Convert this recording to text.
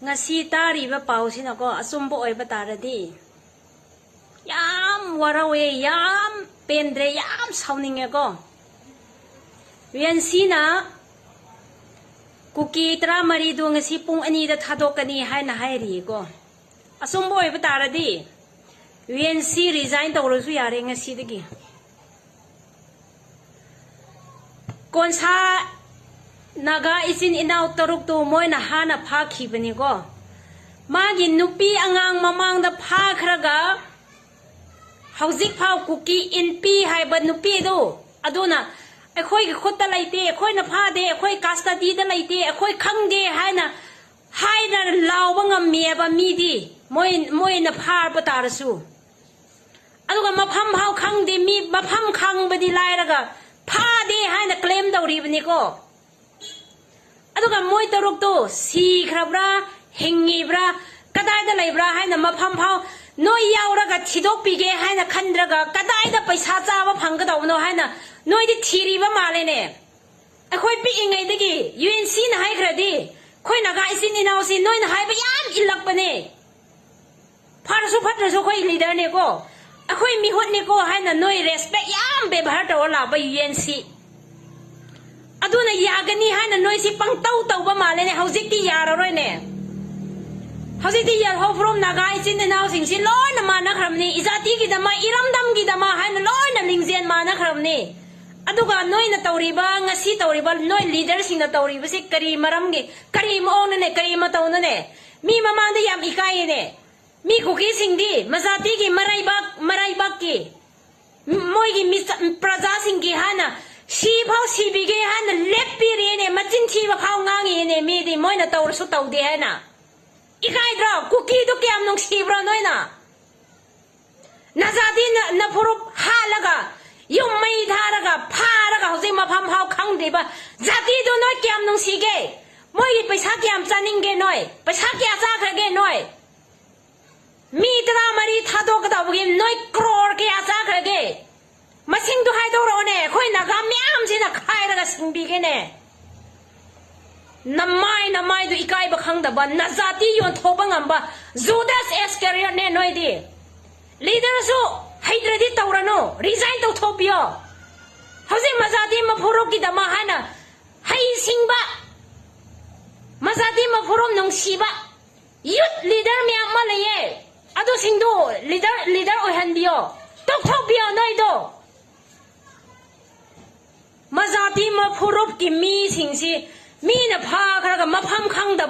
ngasi tari ba pau sina ko asumbo oi batara di yam warawe yam pendre yam sauninge ko yen sina kuki tra mari do ngasi pung ani da thadokani haina hairi ko asumbo oi batara di yen si resign tawro su yare ngasi dagi konsa naga isin inaw taruk tu moy na hana pha khibani ko magi nupi angang mamang da pha khraga hauzik phau kuki inpi haiba nupi do aduna akhoi gi khutta laite akhoi na pha de akhoi custody da laite akhoi khangde haina lawba ngam meba mi di moy na pha patar su aduga mapham hau khangde mi mapham khang badi lairaga pha de haina claim dawri bani ko aduga moy taruk to si khrabra hingibra kadai da leibra haina mapham phau noi yauraga thidok pige haina khandraga kadai da paisa chawa phangga dawno haina noi di thiriba male ne akhoi pi ingai dagi UNC na hai khradi khoi naga isin inaw si noi na hai ba yam ilak bane pharasu phatrasu khoi leader ne ko akhoi mi hot ne ko haina noi respect yam be bhar to la ba UNC aduna yagani haina noi si pangtau tawba male ne hauzik ti yararoi ne hauzik ti yar ho from naga isin inaw sing si loi na mana khramni izati gi dama iramdam gi dama haina loi na lingzen mana khramni aduga noi na tawriba ngasi tawriba noi leader sing na tawriba si kari maram gi kari mo ne kari ma taw ne mi mamang da yam ikai ne mi kuki sing di mazati gi marai bak ki moi gi praja sing gi hana si phau si bige hana lepi re ne machin thi ba phau ngangi ne mi di moi na tawr su taw de hana ikai dra kuki do kyam nong si bra noi na nazadi na phurup halaga yung mai tharaga pharaga hojik mapham hau khang de ba jati do noi kyam nong si ge moi gi paisa kyam chaning ge noi paisa kya cha khra ge noi mi tra mari thadok da bu ge noi crore kya cha khra ge masing du hai do ro ne khoi na ga myam sina khai raga singbi ge ne namai du ikai ba khang da ba na jati yon thoba ngam ba Judas Iscariot ne noi di leader su haidradi tawrano resign to thopio hausin mazati ma phurok ki dama hana hai singba mazati ma phurom nong siba youth leader mi amma leye adu singdo leader oi handio to thopio noi do mazati ma phurop ki mi singsi mi na pha khara ga mapham khang da